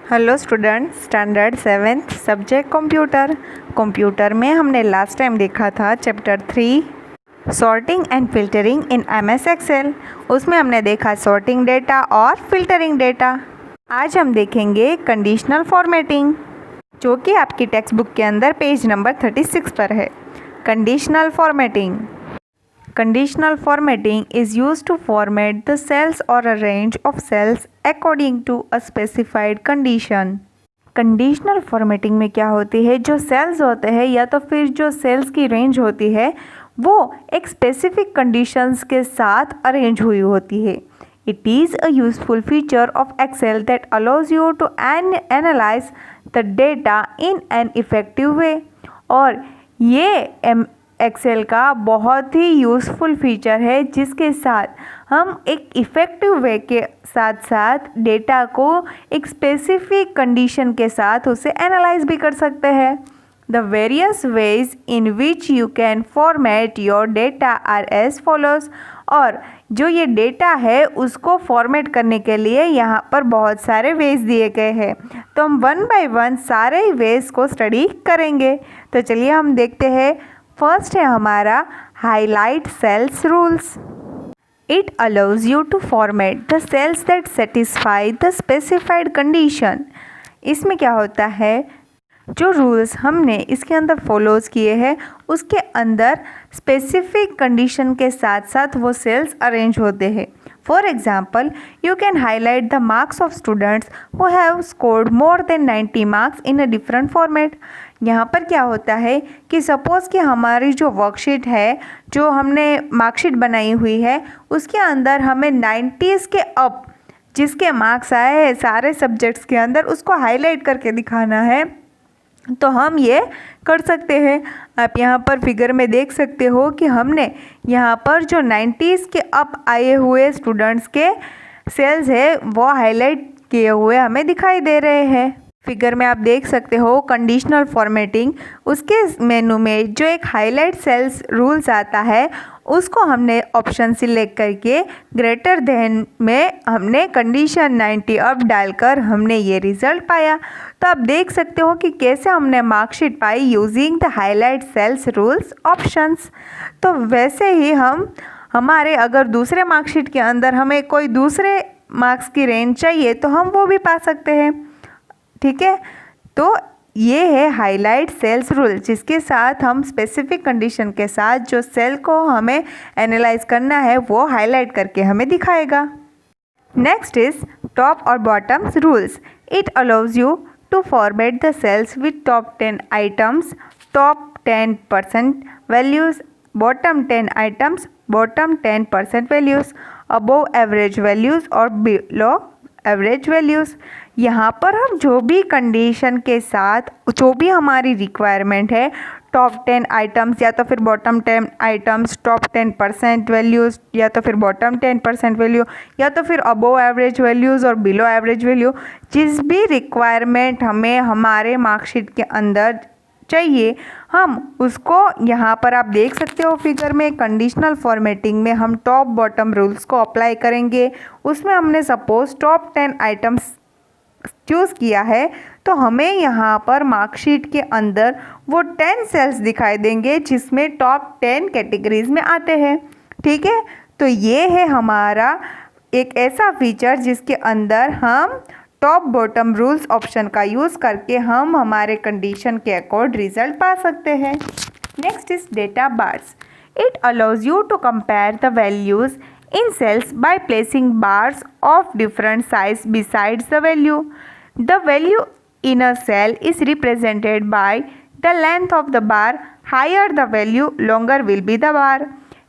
Hello student, standard 7th subject computer में हमने last time देखा था chapter 3 sorting and filtering in MS Excel. उसमें हमने देखा सॉर्टिंग डेटा और फिल्टरिंग डेटा। आज हम देखेंगे कंडीशनल फॉर्मेटिंग, जो कि आपकी टेक्स्ट बुक के अंदर पेज नंबर 36 पर है। Conditional formatting is used to format the cells or a range of cells according to a specified condition. Conditional formatting में क्या होती है, जो सेल्स होते हैं या तो फिर जो सेल्स की रेंज होती है वो एक स्पेसिफिक कंडीशंस के साथ अरेंज हुई होती है। It is a useful feature of Excel that allows you to analyse the data in an effective way. और ये एक्सेल का बहुत ही यूज़फुल फीचर है जिसके साथ हम एक इफ़ेक्टिव वे के साथ साथ डेटा को एक स्पेसिफिक कंडीशन के साथ उसे एनालाइज भी कर सकते हैं। The various ways in which you can format your data are as follows. और जो ये डेटा है उसको फॉर्मेट करने के लिए यहाँ पर बहुत सारे वेज दिए गए हैं, तो हम वन बाय वन सारे वेज को स्टडी करेंगे। तो चलिए हम देखते हैं। फर्स्ट है हमारा highlight cells rules. It allows you to format the cells that satisfy the specified condition. इसमें क्या होता है, जो रूल्स हमने इसके अंदर फॉलोज किए हैं उसके अंदर स्पेसिफिक कंडीशन के साथ साथ वो सेल्स अरेंज होते हैं। For example, you can highlight the marks of students who have scored more than 90 marks in a different format. यहाँ पर क्या होता है कि सपोज़ कि हमारी जो वर्कशीट है, जो हमने मार्कशीट बनाई हुई है, उसके अंदर हमें 90s के अप जिसके मार्क्स आए हैं सारे सब्जेक्ट्स के अंदर उसको हाईलाइट करके दिखाना है, तो हम ये कर सकते हैं। आप यहाँ पर फिगर में देख सकते हो कि हमने यहाँ पर जो 90s के अप आए हुए स्टूडेंट्स के सेल्स है वो हाईलाइट किए हुए हमें दिखाई दे रहे हैं। फिगर में आप देख सकते हो कंडीशनल फॉर्मेटिंग, उसके मेनू में जो एक हाईलाइट सेल्स रूल्स आता है उसको हमने ऑप्शन सिलेक्ट करके ग्रेटर देन में हमने कंडीशन 90 अप डालकर हमने ये रिज़ल्ट पाया। तो आप देख सकते हो कि कैसे हमने मार्कशीट पाई using the highlight cells rules options. तो वैसे ही हमारे अगर दूसरे मार्कशीट के अंदर हमें कोई दूसरे मार्क्स की रेंज चाहिए तो हम वो भी पा सकते हैं। ठीक है, तो ये है हाईलाइट सेल्स रूल, जिसके साथ हम स्पेसिफिक कंडीशन के साथ जो सेल को हमें एनालाइज करना है वो हाईलाइट करके हमें दिखाएगा। नेक्स्ट इज टॉप और bottoms rules. It allows you to format the cells with top 10 items, top 10% values, bottom 10 items, bottom 10% values, above average values और बिलो एवरेज वैल्यूज़। यहाँ पर हम जो भी कंडीशन के साथ जो भी हमारी रिक्वायरमेंट है, टॉप 10 आइटम्स या तो फिर बॉटम 10 आइटम्स, टॉप 10% वैल्यूज़ या तो फिर बॉटम 10% वैल्यू या तो फिर अबोव एवरेज वैल्यूज़ और बिलो एवरेज वैल्यू, जिस भी रिक्वायरमेंट हमें हमारे मार्कशीट के अंदर चाहिए हम उसको यहाँ पर आप देख सकते हो फिगर में कंडीशनल फॉर्मेटिंग में हम टॉप बॉटम रूल्स को अप्लाई करेंगे। उसमें हमने सपोज टॉप 10 आइटम्स चूज़ किया है तो हमें यहाँ पर मार्कशीट के अंदर वो 10 सेल्स दिखाई देंगे जिसमें टॉप 10 कैटेगरीज में आते हैं। ठीक है, तो ये है हमारा एक ऐसा फीचर जिसके अंदर हम टॉप बॉटम रूल्स ऑप्शन का यूज़ करके हम हमारे कंडीशन के अकॉर्ड रिजल्ट पा सकते हैं। Next is data bars. It allows you to compare the values in cells by placing bars of different size besides the value. The value in a cell is represented by the length of the bar. Higher the value longer will be the bar.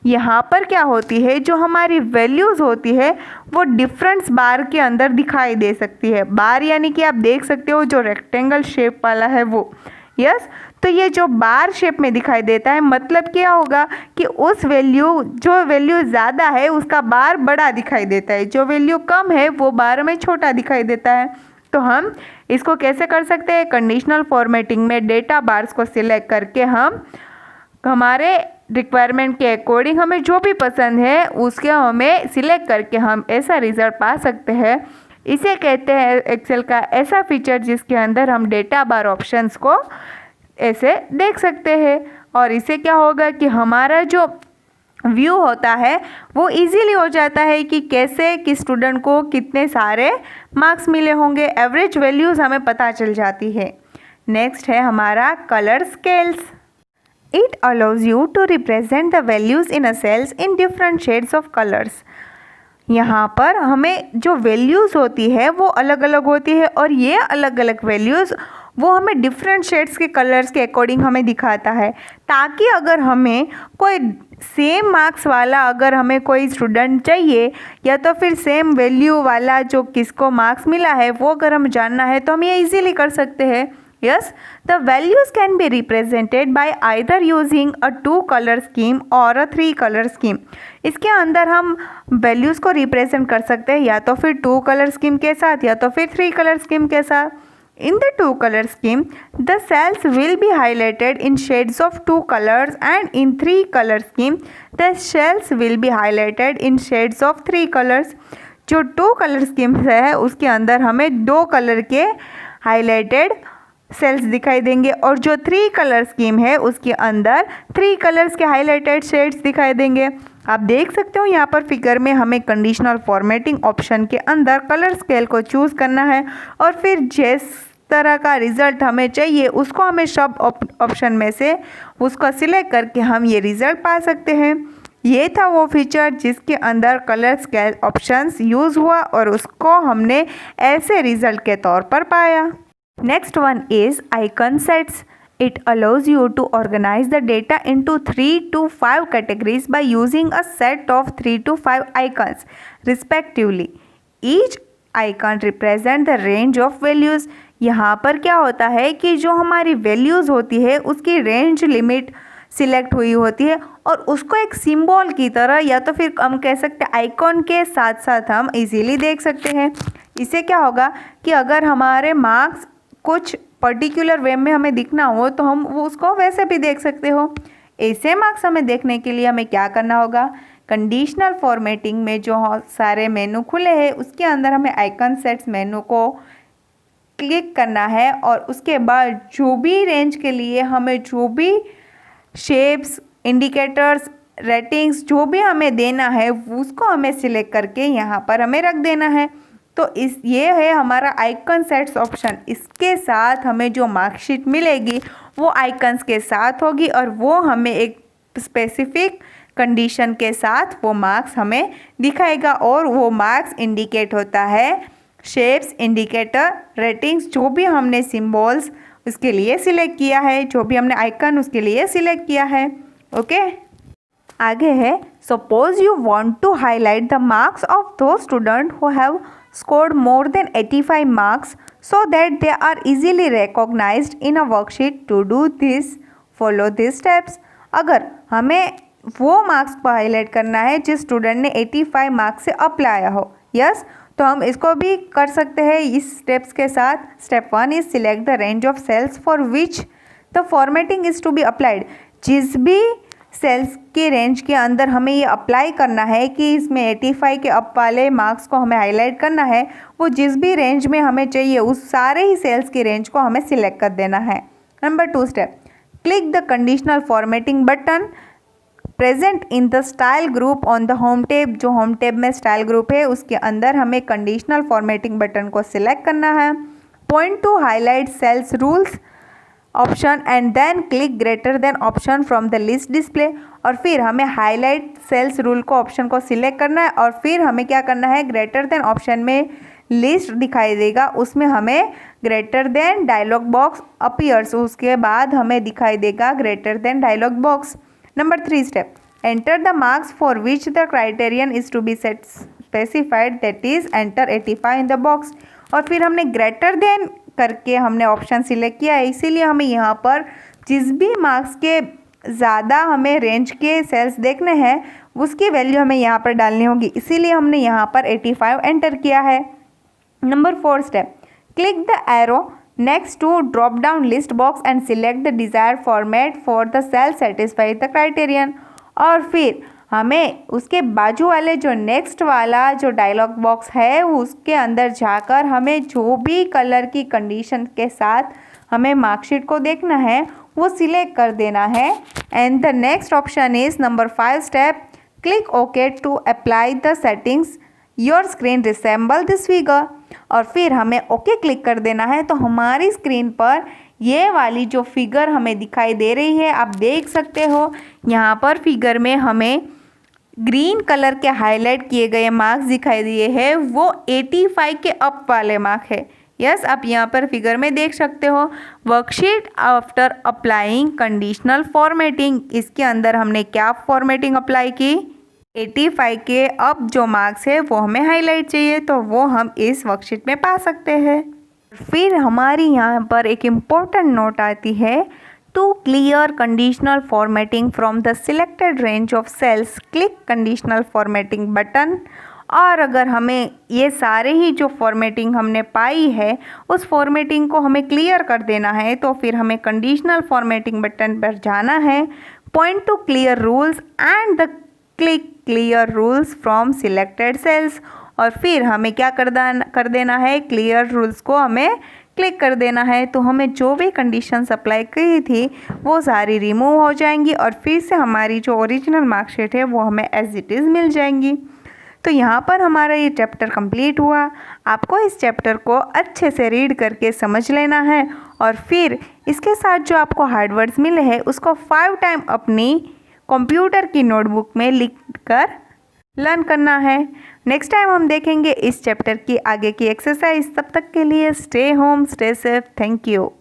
यहाँ पर क्या होती है, जो हमारी values होती है वो डिफरेंस बार के अंदर दिखाई दे सकती है। बार यानी कि आप देख सकते हो जो रेक्टेंगल शेप वाला है वो, यस। तो ये जो बार शेप में दिखाई देता है मतलब क्या होगा कि उस जो वैल्यू ज़्यादा है उसका बार बड़ा दिखाई देता है, जो वैल्यू कम है वो बार में छोटा दिखाई देता है। तो हम इसको कैसे कर सकते हैं, कंडीशनल फॉर्मेटिंग में डेटा बार्स को सिलेक्ट करके हम हमारे रिक्वायरमेंट के अकॉर्डिंग हमें जो भी पसंद है उसके हमें सिलेक्ट करके हम ऐसा रिज़ल्ट पा सकते हैं। इसे कहते हैं एक्सेल का ऐसा फीचर जिसके अंदर हम डेटा बार ऑप्शंस को ऐसे देख सकते हैं। और इससे क्या होगा कि हमारा जो व्यू होता है वो इजीली हो जाता है कि कैसे किस स्टूडेंट को कितने सारे मार्क्स मिले होंगे, एवरेज वैल्यूज़ हमें पता चल जाती है। नेक्स्ट है हमारा colour scales. It allows you to represent the values in a cells in different shades of colours. यहाँ पर हमें जो वैल्यूज़ होती है वो अलग अलग होती है और ये अलग अलग वैल्यूज़ वो हमें डिफरेंट शेड्स के कलर्स के अकॉर्डिंग हमें दिखाता है, ताकि अगर हमें कोई सेम मार्क्स वाला अगर हमें कोई स्टूडेंट चाहिए या तो फिर सेम वैल्यू वाला जो किसको मार्क्स मिला है वो अगर हम जानना है तो हम ये इजीली कर सकते हैं। Yes, the values can be represented by either using a 2 colour scheme और अ 3 कलर स्कीम। इसके अंदर हम वैल्यूज़ को रिप्रेजेंट कर सकते हैं या तो फिर 2 कलर स्कीम के साथ या तो फिर 3 कलर स्कीम के साथ। In the 2 color scheme, the cells will be highlighted in shades of 2 colors, and in 3 color scheme, the cells will be highlighted in shades of 3 colors. जो 2 कलर स्कीम है उसके अंदर हमें 2 कलर के highlighted sales दिखाई देंगे और जो 3 कलर स्कीम है उसके अंदर 3 कलर्स के हाईलाइटेड शेड्स दिखाई देंगे। आप देख सकते हो यहाँ पर फिगर में हमें कंडीशनल फॉर्मेटिंग ऑप्शन के अंदर कलर स्केल को चूज़ करना है और फिर जिस तरह का रिज़ल्ट हमें चाहिए उसको हमें सब ऑप्शन में से उसको सिलेक्ट करके हम ये रिज़ल्ट पा सकते हैं। ये था वो फीचर जिसके अंदर कलर स्केल ऑप्शंस यूज़ हुआ और उसको हमने ऐसे रिज़ल्ट के तौर पर पाया। Next one is icon sets. It allows you to organize the data into 3 to 5 categories by using a set of 3 to 5 icons respectively. Each icon represent the range of values. यहाँ पर क्या होता है कि जो हमारी वैल्यूज़ होती है उसकी रेंज लिमिट सिलेक्ट हुई होती है और उसको एक सिंबल की तरह या तो फिर हम कह सकते हैं आइकॉन के साथ साथ हम इजीली देख सकते हैं। इससे क्या होगा कि अगर हमारे मार्क्स कुछ पर्टिकुलर वे में हमें दिखना हो तो हम वो उसको वैसे भी देख सकते हो। ऐसे मार्क्स हमें देखने के लिए हमें क्या करना होगा, कंडीशनल फॉर्मेटिंग में जो सारे मेनू खुले हैं उसके अंदर हमें आइकन सेट्स मेनू को क्लिक करना है और उसके बाद जो भी रेंज के लिए हमें जो भी शेप्स, इंडिकेटर्स, रेटिंग्स जो भी हमें देना है उसको हमें सिलेक्ट करके यहाँ पर हमें रख देना है। तो ये है हमारा आइकन सेट्स ऑप्शन। इसके साथ हमें जो मार्कशीट मिलेगी वो आइकन्स के साथ होगी और वो हमें एक स्पेसिफिक कंडीशन के साथ वो मार्क्स हमें दिखाएगा और वो मार्क्स इंडिकेट होता है शेप्स, इंडिकेटर, रेटिंग्स जो भी हमने सिंबल्स उसके लिए सिलेक्ट किया है, जो भी हमने आइकन उसके लिए सिलेक्ट किया है। ओके, आगे है suppose you want to highlight the marks of दो student who have scored more than 85 marks so that they are easily recognized in a worksheet. To do this, follow these steps. अगर हमें वो marks को highlight करना है जिस student ने 85 marks से अप लाया हो, यस, तो हम इसको भी कर सकते हैं इस स्टेप्स के साथ। Step 1 is select the range of cells for which the formatting is to be applied. जिस भी सेल्स के रेंज के अंदर हमें ये अप्लाई करना है कि इसमें 85 के अप वाले मार्क्स को हमें हाईलाइट करना है, वो जिस भी रेंज में हमें चाहिए उस सारे ही सेल्स की रेंज को हमें सिलेक्ट कर देना है। Number 2 step, click the conditional formatting button present in the style group on the home tab. जो होम टैब में स्टाइल ग्रुप है उसके अंदर हमें कंडीशनल फॉर्मेटिंग बटन को सिलेक्ट करना है। Point to highlight cells rules option and then click greater than option from the list display. और फिर हमें हाईलाइट सेल्स रूल को ऑप्शन को सिलेक्ट करना है और फिर हमें क्या करना है, ग्रेटर देन ऑप्शन में लिस्ट दिखाई देगा, उसमें हमें greater than dialog box appears, उसके बाद हमें दिखाई देगा greater than dialog box. Number 3 step, enter the marks for which the criterion is to be set specified, that is enter 85 in the box. और फिर हमने ग्रेटर देन करके हमने ऑप्शन सिलेक्ट किया है, इसीलिए हमें यहाँ पर जिस भी मार्क्स के ज़्यादा हमें रेंज के सेल्स देखने हैं उसकी वैल्यू हमें यहाँ पर डालनी होगी, इसीलिए हमने यहाँ पर 85 एंटर किया है। Number 4 step, click the arrow next to drop down list box and select the desired format for the cell satisfy the criterion. और फिर हमें उसके बाजू वाले जो नेक्स्ट वाला जो डायलॉग बॉक्स है उसके अंदर जाकर हमें जो भी कलर की कंडीशन के साथ हमें मार्कशीट को देखना है वो सिलेक्ट कर देना है। And the next option is number 5 step, click okay to apply the settings, your screen resemble this figure. और फिर हमें ओके क्लिक कर देना है तो हमारी स्क्रीन पर ये वाली जो फिगर हमें दिखाई दे रही है, आप देख सकते हो यहाँ पर फिगर में हमें ग्रीन कलर के हाईलाइट किए गए मार्क्स दिखाई दिए हैं, वो 85 के अप वाले मार्क है। यस, आप यहाँ पर फिगर में देख सकते हो worksheet after applying conditional formatting. इसके अंदर हमने क्या फॉर्मेटिंग अप्लाई की, 85 के अप जो मार्क्स है वो हमें हाईलाइट चाहिए, तो वो हम इस वर्कशीट में पा सकते हैं। फिर हमारी यहाँ पर एक इम्पोर्टेंट नोट आती है, to clear conditional formatting from the selected range of cells click conditional formatting button. और अगर हमें ये सारे ही जो फॉर्मेटिंग हमने पाई है उस फॉर्मेटिंग को हमें क्लियर कर देना है, तो फिर हमें कंडीशनल फॉर्मेटिंग बटन पर जाना है, point to clear rules and the click clear rules from selected cells. और फिर हमें क्या कर देना है, क्लियर रूल्स को हमें क्लिक कर देना है, तो हमें जो भी कंडीशंस अप्लाई की थी वो सारी रिमूव हो जाएंगी और फिर से हमारी जो ओरिजिनल मार्कशीट है वो हमें एज इट इज़ मिल जाएंगी। तो यहाँ पर हमारा ये चैप्टर कंप्लीट हुआ। आपको इस चैप्टर को अच्छे से रीड करके समझ लेना है और फिर इसके साथ जो आपको हार्ड वर्ड्स मिले हैं उसको 5 टाइम अपनी कंप्यूटर की नोटबुक में लिख कर लर्न करना है। नेक्स्ट टाइम हम देखेंगे इस चैप्टर की आगे की एक्सरसाइज। तब तक के लिए stay home, stay safe. Thank you.